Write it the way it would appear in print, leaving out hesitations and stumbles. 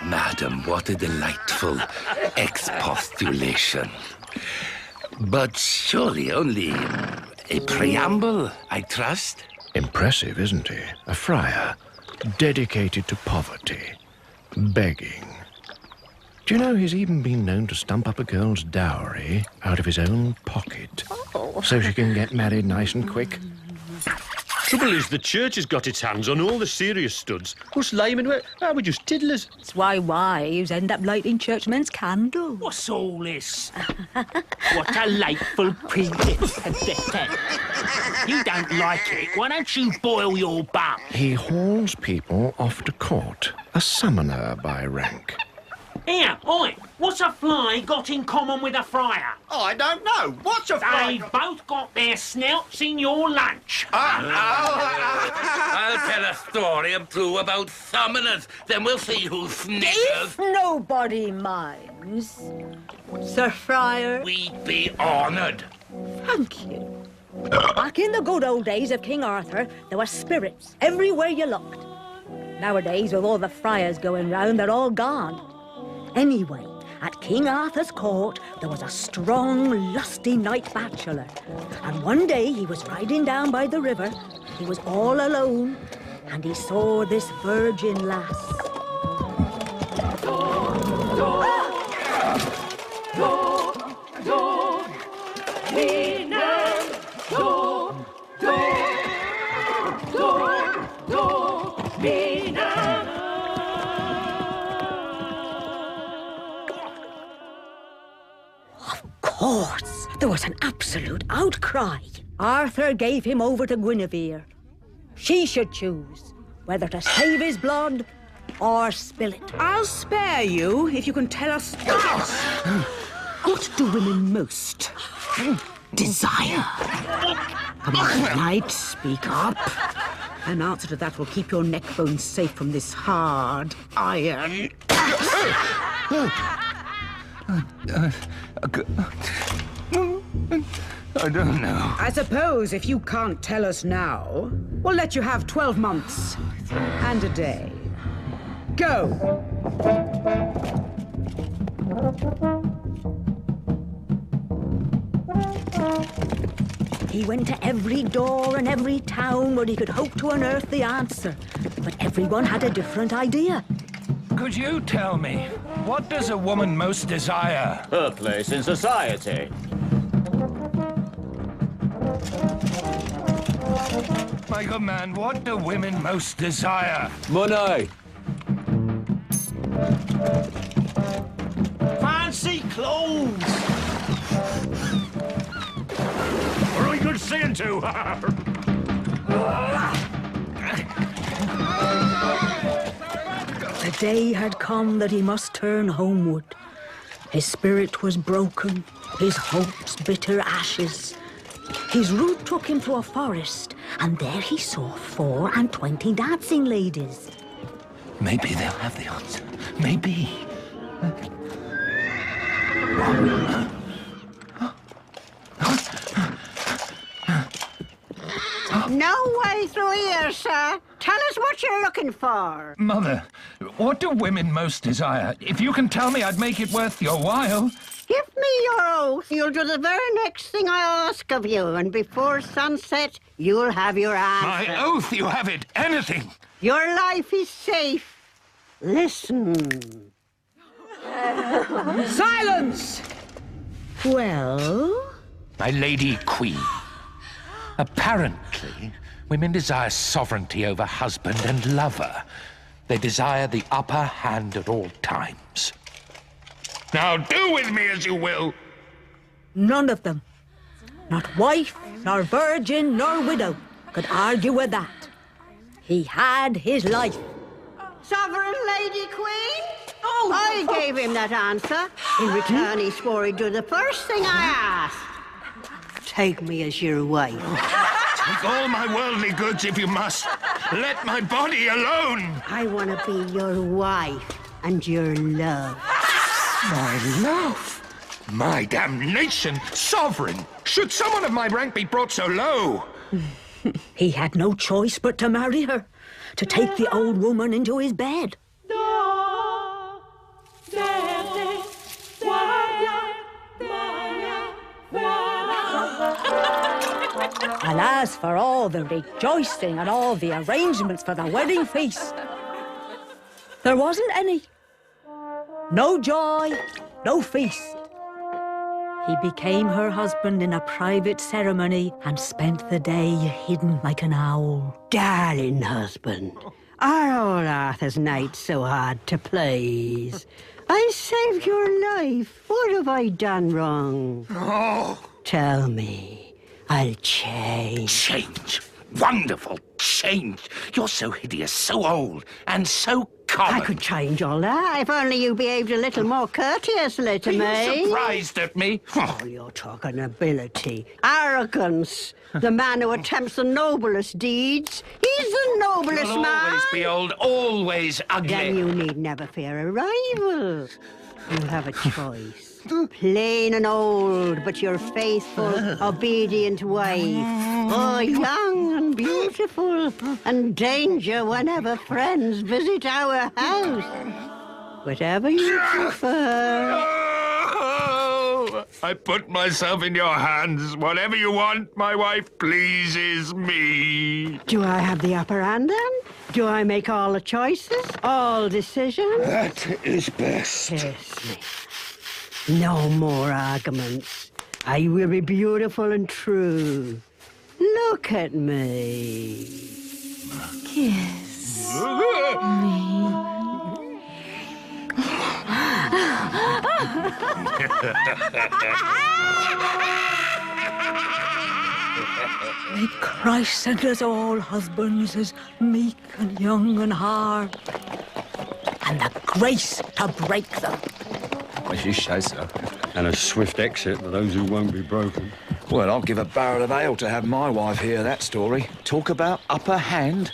Madam, what a delightful expostulation. But surely only a preamble, I trust? Impressive, isn't he? A friar, dedicated to poverty, begging. Do you know he's even been known to stump up a girl's dowry out of his own pocket so she can get married nice and quick? Trouble is, the church has got its hands on all the serious studs. Us laymen, we're just tiddlers. That's why wives end up lighting churchmen's candles. What's all this? What a delightful princess. You don't like it. Why don't you boil your bum? He hauls people off to court, a summoner by rank. Here, oi, what's a fly got in common with a friar? Oh, I don't know. What's a fly? They've both got their snouts in your lunch. I'll tell a story or two about summoners, then we'll see who snickers. If nobody minds, Sir Friar. We'd be honoured. Thank you. Back in the good old days of King Arthur, there were spirits everywhere you looked. Nowadays, with all the friars going round, they're all gone. Anyway, at King Arthur's court, there was a strong, lusty knight bachelor. And one day he was riding down by the river. He was all alone, and he saw this virgin lass. Of course, there was an absolute outcry. Arthur gave him over to Guinevere. She should choose whether to save his blood or spill it. I'll spare you if you can tell us what do women most desire? Come on, knight, speak up. An answer to that will keep your neck bones safe from this hard iron. I don't know. I suppose if you can't tell us now, we'll let you have 12 months and a day. Go! He went to every door and every town where he could hope to unearth the answer. But everyone had a different idea. Could you tell me, what does a woman most desire? Her place in society. My good man, what do women most desire? Money. Fancy clothes. Very good seeing to. The day had come that he must turn homeward. His spirit was broken, his hopes bitter ashes. His route took him to a forest, and there he saw 24 dancing ladies. Maybe they'll have the answer. Maybe. No way through here, sir. Tell us what you're looking for. Mother, what do women most desire? If you can tell me, I'd make it worth your while. Give me your oath. You'll do the very next thing I ask of you, and before sunset, you'll have your answer. My oath, you have it. Anything. Your life is safe. Listen. Silence! Well? My lady queen, apparently, women desire sovereignty over husband and lover. They desire the upper hand at all times. Now do with me as you will. None of them, not wife, nor virgin, nor widow, could argue with that. He had his life. Sovereign Lady Queen? Oh, I gave him that answer. In return, he swore he'd do the first thing I asked. Take me as your wife. Take all my worldly goods if you must. Let my body alone. I want to be your wife and your love. My love? My damnation! Sovereign! Should someone of my rank be brought so low? He had no choice but to marry her, to take the old woman into his bed. As for all the rejoicing and all the arrangements for the wedding feast, there wasn't any. No joy, no feast. He became her husband in a private ceremony and spent the day hidden like an owl. Darling husband, are old Arthur's knights so hard to please? I saved your life. What have I done wrong? Oh. Tell me. I'll change. Change? Wonderful change. You're so hideous, so old, and so common. I could change all that if only you behaved a little more courteously to Are me. you surprised at me? Oh, you're talking ability, arrogance. The man who attempts the noblest deeds, he's the noblest You'll man. always be old, always ugly. Then you need never fear a rival. You have a choice. Plain and old, but your faithful, obedient wife. Oh, young and beautiful, and danger whenever friends visit our house. Whatever you prefer. Oh, I put myself in your hands. Whatever you want, my wife pleases me. Do I have the upper hand then? Do I make all the choices? All decisions? That is best. Kiss me. No more arguments. I will be beautiful and true. Look at me. Kiss May Christ send us all husbands as meek and young and hard, and the grace to break them. As you say so. And a swift exit for those who won't be broken. Well, I'll give a barrel of ale to have my wife hear that story. Talk about upper hand.